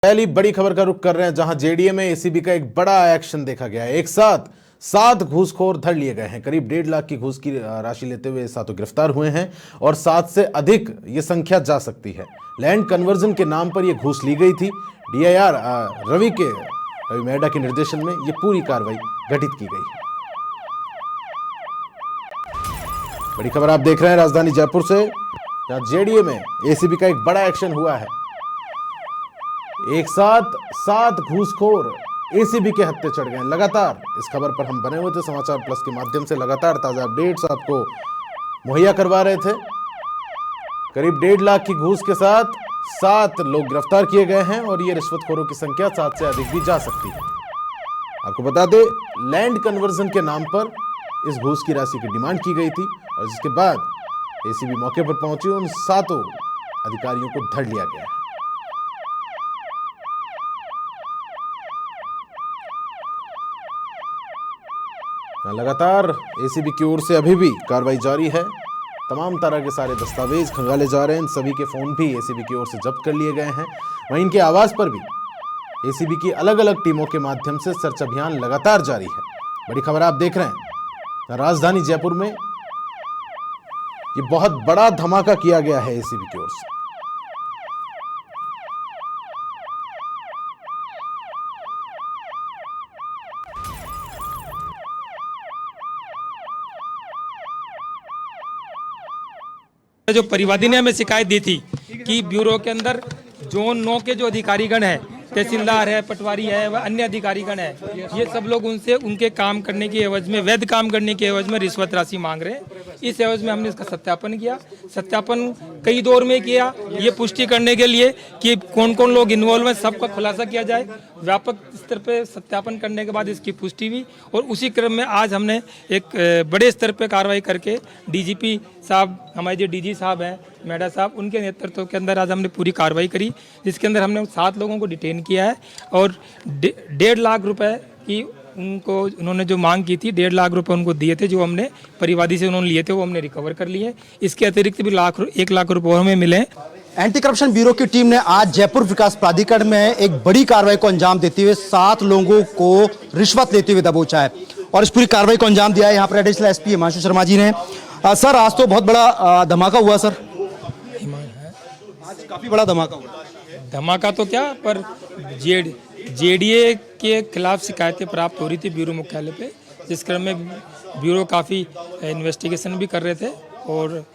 पहली बड़ी खबर का रुख कर रहे हैं, जहां जेडीए में एसीबी का एक बड़ा एक्शन देखा गया है। एक साथ 7 घूसखोर धर लिए गए हैं। करीब 1.5 लाख की घूस की राशि लेते हुए सातों गिरफ्तार हुए हैं और 7 से अधिक ये संख्या जा सकती है। लैंड कन्वर्जन के नाम पर यह घूस ली गई थी। डीआईआर रवि मेहड़ा के निर्देशन में यह पूरी कार्रवाई घटित की गई है। बड़ी खबर आप देख रहे हैं राजधानी जयपुर से, जहां जेडीए में एसीबी का एक बड़ा एक्शन हुआ है। एक साथ 7 घूसखोर एसीबी के हत्थे चढ़ गए। लगातार इस खबर पर हम बने हुए थे, समाचार प्लस के माध्यम से लगातार ताजा अपडेट्स आपको मुहैया करवा रहे थे। करीब 1.5 लाख की घूस के साथ 7 लोग गिरफ्तार किए गए हैं और ये रिश्वतखोरों की संख्या 7 से अधिक भी जा सकती है। आपको बता दें, लैंड कन्वर्जन के नाम पर इस घूस की राशि की डिमांड की गई थी और जिसके बाद एसीबी मौके पर पहुंची, उन 7 अधिकारियों को धर लिया गया है। लगातार एसीबी की ओर से अभी भी कार्रवाई जारी है। तमाम तरह के सारे दस्तावेज खंगाले जा रहे हैं। इन सभी के फोन भी एसीबी की ओर से जब्त कर लिए गए हैं। वहीं इनके आवास पर भी एसीबी की अलग अलग टीमों के माध्यम से सर्च अभियान लगातार जारी है। बड़ी खबर आप देख रहे हैं, राजधानी जयपुर में ये बहुत बड़ा धमाका किया गया है एसीबी की ओर से। जो परिवादी ने हमें शिकायत दी थी कि ब्यूरो के अंदर जोन 9 के जो अधिकारीगण है, तहसीलदार है, पटवारी है व अन्य अधिकारीगण है, ये सब लोग उनसे उनके काम करने की एवज में, वैध काम करने की एवज में रिश्वत राशि मांग रहे हैं। इस एवज में हमने इसका सत्यापन किया। सत्यापन कई दौर में किया, ये पुष्टि करने के लिए कि कौन कौन लोग इन्वॉल्व हैं, सबका खुलासा किया जाए। व्यापक स्तर पे सत्यापन करने के बाद इसकी पुष्टि हुई और उसी क्रम में आज हमने एक बड़े स्तर पे कार्रवाई करके डीजीपी साहब, हमारे जो डीजी साहब हैं मेहड़ा साहब, उनके नेतृत्व के अंदर आज हमने पूरी कार्रवाई करी, जिसके अंदर हमने 7 लोगों को डिटेन किया है और 1.5 लाख रुपए की उनको उन्होंने जो मांग की थी, 1.5 लाख रुपए उनको दिए थे, जो हमने परिवादी से उन्होंने लिए थे, वो हमने रिकवर कर लिए। इसके अतिरिक्त भी 1 लाख रुपए हमें मिले। एंटी करप्शन ब्यूरो की टीम ने आज जयपुर विकास प्राधिकरण में एक बड़ी कार्रवाई को अंजाम देते हुए 7 लोगों को रिश्वत लेते हुए दबोचा है और इस पूरी कार्रवाई को अंजाम दिया है यहाँ पर एडिशनल एसपी हिमांशु शर्मा जी ने। सर, आज तो बहुत बड़ा धमाका हुआ सर, आज काफी बड़ा धमाका हुआ। धमाका तो क्या, पर जेडीए के खिलाफ शिकायतें प्राप्त हो रही थी ब्यूरो मुख्यालय पे, जिस क्रम में ब्यूरो काफ़ी इन्वेस्टिगेशन भी कर रहे थे और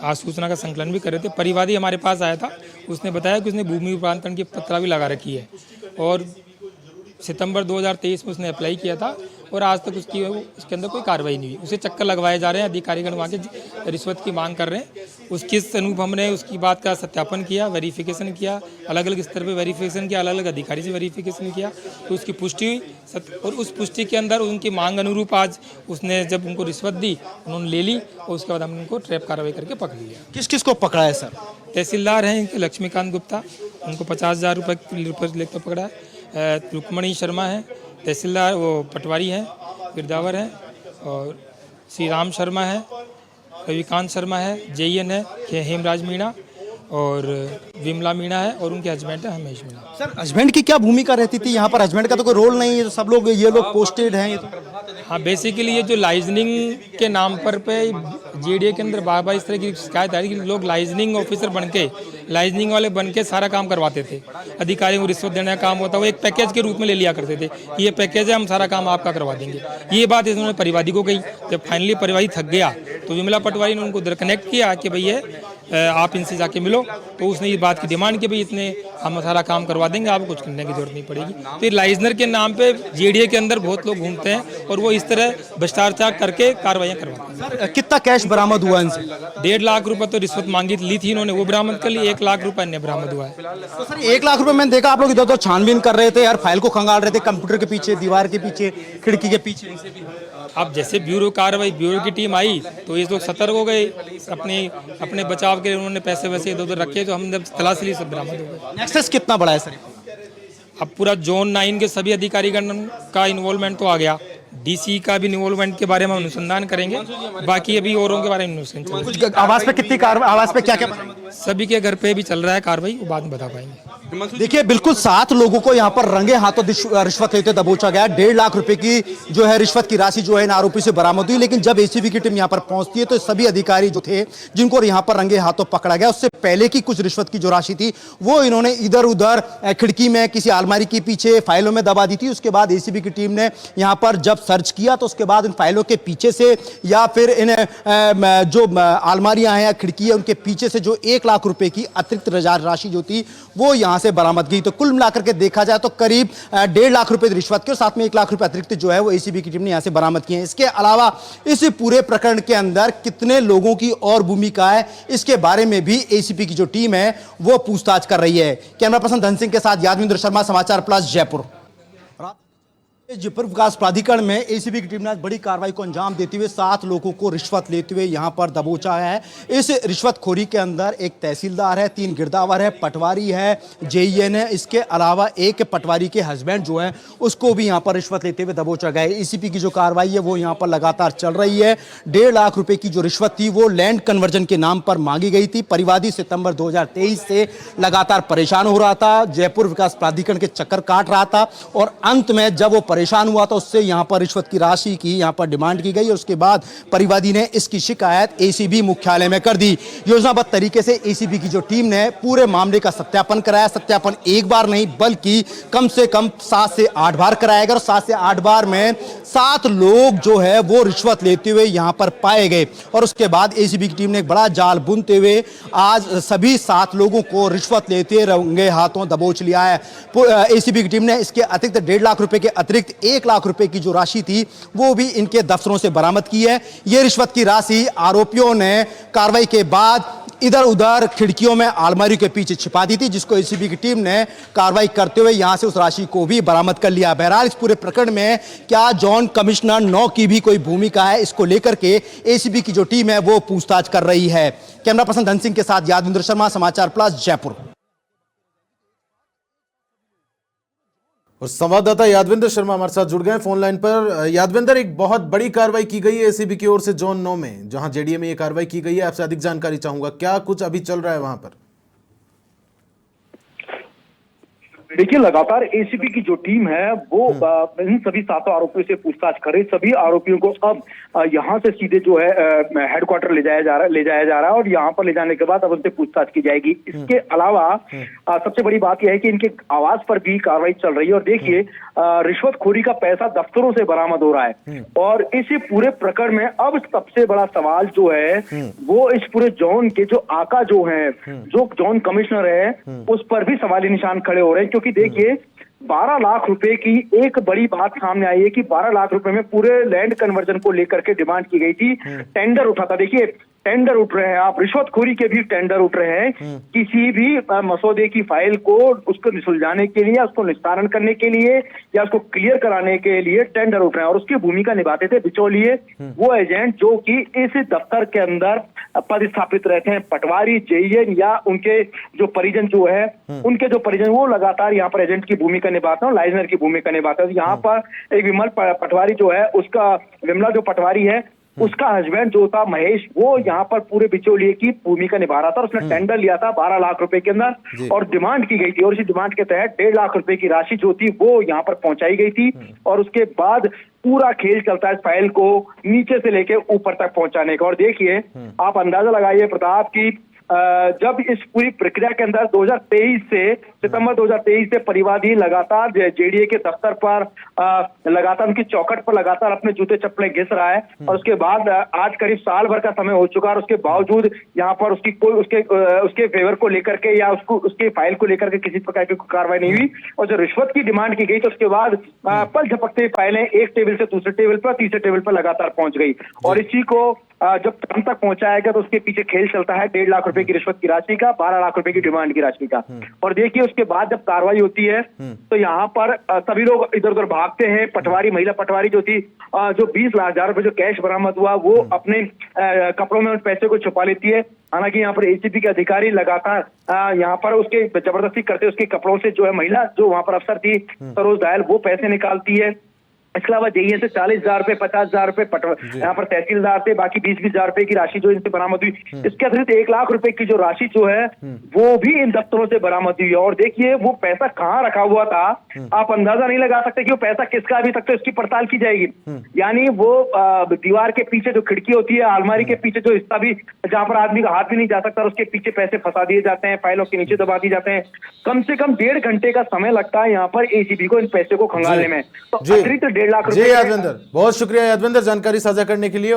आसूचना का संकलन भी कर रहे थे। परिवादी हमारे पास आया था, उसने बताया कि उसने भूमि रूपांतरण की पत्रा भी लगा रखी है और सितंबर 2023 में उसने अप्लाई किया था और आज तक उसके अंदर कोई कार्रवाई नहीं हुई। उसे चक्कर लगवाए जा रहे हैं, अधिकारीगण वहाँ के रिश्वत की मांग कर रहे हैं। उसके अनुरूप हमने उसकी बात का सत्यापन किया, वेरिफिकेशन किया, अलग अलग स्तर पे वेरिफिकेशन किया, अलग अलग अधिकारी से वेरिफिकेशन किया, तो उसकी पुष्टि हुई और उस पुष्टि के अंदर उनकी मांग अनुरूप आज उसने जब उनको रिश्वत दी, उन्होंने ले ली और उसके बाद हमने उनको ट्रैप कार्रवाई करके पकड़ लिया। किस किस को पकड़ा है सर? तहसीलदार हैं इनके लक्ष्मीकांत गुप्ता, उनको 50,000 रुपये लेकर पकड़ा है। रुक्मणी शर्मा है तहसीलदार, वो पटवारी हैं, गिरदावर हैं, और श्री राम शर्मा है, रविकांत शर्मा है, जेईएन है, हेमराज मीणा और विमला मीणा है और उनके हस्बैंड है हमेश मीणा। सर, हस्बैंड की क्या भूमिका रहती थी यहाँ पर? हस्बैंड का तो कोई रोल नहीं है, तो सब लोग ये लोग पोस्टेड हैं ये तो। हाँ, बेसिकली ये जो लाइजनिंग के नाम पर पे जेडीए के अंदर बार बार इस तरह की शिकायत आ रही है कि लोग लाइजनिंग ऑफिसर बनके, लाइजनिंग वाले बनके सारा काम करवाते थे। अधिकारियों को रिश्वत देने का काम होता है, वो एक पैकेज के रूप में ले लिया करते थे, ये पैकेज है, हम सारा काम आपका करवा देंगे। ये बात इन्होंने परिवादी को कही। जब फाइनली परिवादी थक गया तो विमला पटवारी ने उनको कनेक्ट किया कि भैया आप इनसे जाके मिलो, तो उसने इस बात की डिमांड की भाई इतने हम सारा काम करवा देंगे, आपको कुछ करने की जरूरत नहीं पड़ेगी। तो लाइजनर के नाम पे जेडीए के अंदर बहुत लोग घूमते हैं और वो इस तरह भ्रष्टाचार करके कार्रवाइयाँ करवाते हैं। सर, कितना कैश बरामद हुआ इनसे? 1.5 लाख रुपए तो रिश्वत मांगी ली थी इन्होंने, वो बरामद कर ली। 1 लाख रुपए अन्य बरामद हुआ है। तो सर, 1 लाख रुपए मैंने देखा आप लोग इधर उधर छानबीन कर रहे थे, हर फाइल को खंगाल रहे थे, कंप्यूटर के पीछे, दीवार के पीछे, खिड़की के पीछे। अब जैसे ब्यूरो की टीम आई तो ये लोग सतर्क हो गए, अपने बचाव के लिए उन्होंने पैसे वैसे इधर उधर रखे, तो हमने तलाश ली, सब बरामद हो गए। नेक्सस कितना बड़ा है सर? अब पूरा जोन 9 के सभी अधिकारीगण का इन्वॉल्वमेंट तो आ गया, डीसी का भी इन्वॉल्वमेंट के बारे में हम अनुसंधान करेंगे, बाकी अभी औरों के बारे में अनुसंधान। आवास पे कितनी कार्रवाई, आवास पे क्या क्या? सभी के घर पे भी चल रहा है कार्रवाई, वो बाद में बता पाएंगे। देखिए बिल्कुल 7 लोगों को यहाँ पर रंगे हाथों रिश्वत लेते दबोचा गया। 1.5 लाख रुपए की जो है रिश्वत की राशि जो है इन आरोपी से बरामद हुई। लेकिन जब एसीबी की टीम यहाँ पर पहुंचती है तो सभी अधिकारी जो थे जिनको यहाँ पर रंगे हाथों पकड़ा गया, उससे पहले की कुछ रिश्वत की जो राशि थी वो इन्होंने इधर उधर खिड़की में, किसी अलमारी के पीछे, फाइलों में दबा दी थी। उसके बाद एसीबी की टीम ने यहाँ पर जब सर्च किया तो उसके बाद इन फाइलों के पीछे से या फिर इन जो अलमारियां हैं या खिड़की है उनके पीछे से जो 1 लाख रुपए की अतिरिक्त राशि जो थी वो यहां से बरामद की। तो कुल मिलाकर के देखा जाए तो करीब 1.5 लाख रुपए रिश्वत के और साथ में 1 लाख रुपए अतिरिक्त जो है वो एसीबी की टीम ने यहां से बरामद किए हैं। इसके अलावा इस पूरे प्रकरण के अंदर कितने लोगों की और भूमिका है, इसके बारे में भी एसीबी की जो टीम है वो पूछताछ कर रही है। कैमरा पर्सन धन सिंह के साथ यादविंद्र शर्मा, समाचार प्लस, जयपुर। जयपुर विकास प्राधिकरण में एसीबी की टीम ने बड़ी कार्रवाई को अंजाम देते हुए 7 लोगों को रिश्वत लेते हुए यहां पर दबोचा है। इस रिश्वतखोरी के अंदर एक तहसीलदार है, 3 गिरदावर है, पटवारी है, जेईएन है। इसके अलावा एक पटवारी के हस्बैंड जो है उसको भी यहां पर रिश्वत लेते हुए दबोचा गया है। एसीबी की जो कार्रवाई है वो यहां पर लगातार चल रही है। 1.5 लाख रुपए की जो रिश्वत थी वो लैंड कन्वर्जन के नाम पर मांगी गई थी। परिवादी सितंबर 2023 से लगातार परेशान हो रहा था, जयपुर विकास प्राधिकरण के चक्कर काट रहा था और अंत में जब वो परेशान हुआ तो उससे यहां पर रिश्वत की राशि की यहां पर डिमांड की गई और उसके बाद परिवादी ने इसकी शिकायत एसीबी मुख्यालय में कर दी। योजनाबद्ध तरीके से एसीबी की जो टीम ने पूरे मामले का सत्यापन कराया। सत्यापन एक बार नहीं बल्कि कम से कम 7 से 8 बार कराया गया और 7 से 8 बार में 7 लोग जो है वो रिश्वत लेते हुए यहां पर पाए गए और उसके बाद एसीबी की टीम ने एक बड़ा जाल बुनते हुए आज सभी 7 लोगों को रिश्वत लेते रंगे हाथों दबोच लिया है। एसीबी की टीम ने इसके अतिरिक्त 1.5 लाख रुपए के अतिरिक्त 1 लाख रुपए की जो राशि थी वो भी इनके दफ्तरों से बरामद की है। यह रिश्वत की राशि आरोपियों ने कार्रवाई के बाद इधर उधर खिड़कियों में अलमारी के पीछे छिपा दी थी, जिसको एसीबी की टीम ने कार्रवाई करते हुए यहां से उस राशि को भी बरामद कर लिया। बहरहाल इस पूरे प्रकरण में क्या जॉन कमिश्नर 9 की भी कोई भूमिका है, इसको लेकर के एसीबी की जो टीम है वो पूछताछ कर रही है। कैमरा पर्सन धन सिंह के साथ यादविंद्र शर्मा, समाचार प्लस, जयपुर। और संवाददाता यादविंद्र शर्मा हमारे साथ जुड़ गए फोन लाइन पर। यादविंद्र, एक बहुत बड़ी कार्रवाई की गई है एसीबी की ओर से जोन 9 में, जहां जेडीए में ये कार्रवाई की गई है। आपसे अधिक जानकारी चाहूंगा, क्या कुछ अभी चल रहा है वहां पर? देखिए, लगातार एसीबी की जो टीम है वो इन सभी 7 आरोपियों से पूछताछ कर रही। सभी आरोपियों को अब यहाँ से सीधे जो है हेडक्वार्टर ले जाया जा रहा है और यहाँ पर ले जाने के बाद अब उनसे पूछताछ की जाएगी। इसके अलावा सबसे बड़ी बात यह है कि इनके आवास पर भी कार्रवाई चल रही है और देखिए रिश्वतखोरी का पैसा दफ्तरों से बरामद हो रहा है और इसी पूरे प्रकरण में अब सबसे बड़ा सवाल जो है वो इस पूरे जोन के जो आका जो है, जो जोन कमिश्नर है, उस पर भी सवाली निशान खड़े हो रहे हैं। क्योंकि देखिए 12 लाख रुपए की एक बड़ी बात सामने आई है कि 12 लाख रुपए में पूरे लैंड कन्वर्जन को लेकर के डिमांड की गई थी। टेंडर उठा था। देखिए टेंडर उठ रहे हैं, आप रिश्वतखोरी के भी टेंडर उठ रहे हैं। किसी भी मसौदे की फाइल को उसको सुलझाने के लिए, उसको निस्तारण करने के लिए या उसको क्लियर कराने के लिए टेंडर उठ रहे हैं और उसकी भूमिका निभाते थे बिचौलिए, वो एजेंट जो कि इस दफ्तर के अंदर पदस्थापित रहते हैं। पटवारी, जेईएन या उनके जो परिजन जो है, उनके जो परिजन वो लगातार यहाँ पर एजेंट की भूमिका निभाते हैं, लाइजनर की भूमिका निभाते हैं। यहाँ पर एक विमल पटवारी जो है, उसका विमला जो पटवारी है उसका हस्बैंड जो था महेश, वो यहाँ पर पूरे बिचौलिए की भूमिका निभा रहा था और उसने टेंडर लिया था 12 लाख रुपए के अंदर और डिमांड की गई थी और इसी डिमांड के तहत 1.5 लाख रुपए की राशि जो थी वो यहाँ पर पहुंचाई गई थी और उसके बाद पूरा खेल चलता है इस फाइल को नीचे से लेके ऊपर तक पहुंचाने का। और देखिए आप अंदाजा लगाइए प्रताप की जब इस पूरी प्रक्रिया के अंदर 2023 से सितंबर 2023 से परिवादी लगातार जेडीए के दफ्तर पर लगातार उनकी चौखट पर लगातार अपने जूते चप्पलें घिस रहा है और उसके बाद आज करीब साल भर का समय हो चुका है और उसके बावजूद यहाँ पर उसकी कोई उसके फेवर को लेकर के या उसके फाइल को लेकर के किसी प्रकार की कार्रवाई नहीं हुई और जो रिश्वत की डिमांड की गई तो उसके बाद पल झपकते फाइलें एक टेबल से दूसरे टेबल पर, तीसरे टेबल पर लगातार पहुंच गई और इसी को जब तम तक पहुंचाया गया तो उसके पीछे खेल चलता है 1.5 लाख रुपए की रिश्वत की राशि का, 12 लाख रुपए की डिमांड की राशि का। और देखिए उसके बाद जब कार्रवाई होती है तो यहाँ पर सभी लोग इधर उधर भागते हैं। पटवारी, महिला पटवारी जो थी, जो 20,000 रुपए जो कैश बरामद हुआ वो अपने कपड़ों में उस पैसे को छुपा लेती है। हालांकि यहाँ पर एसीबी के अधिकारी लगातार यहाँ पर उसके जबरदस्ती करते उसके कपड़ों से जो है महिला जो वहां पर अफसर थी सरोज दयाल, वो पैसे निकालती है। इसके अलावा जेईए से 40,000 रुपए, 50,000 रुपए यहाँ पर तहसीलदार थे, बाकी 20,000 रुपए की राशि जो इनसे बरामद हुई। इसके अतिरिक्त 1 लाख रुपए की जो राशि जो है वो भी इन दफ्तरों से बरामद हुई है। और देखिए वो पैसा कहाँ रखा हुआ था, आप अंदाजा नहीं लगा सकते कि वो पैसा किसका, अभी तक तो इसकी पड़ताल की जाएगी। यानी वो दीवार के पीछे जो खिड़की होती है, अलमारी के पीछे जो हिस्सा भी जहां पर आदमी का हाथ भी नहीं जा सकता, उसके पीछे पैसे फंसा दिए जाते हैं, फाइलों के नीचे दबा दिए जाते हैं। कम से कम 1.5 घंटे का समय लगता है यहाँ पर एसीबी को इन पैसे को खंगालने में। तो अतिरिक्त 1.5 लाख जी रुपए यादविंदर, बहुत शुक्रिया यादविंदर जानकारी साझा करने के लिए।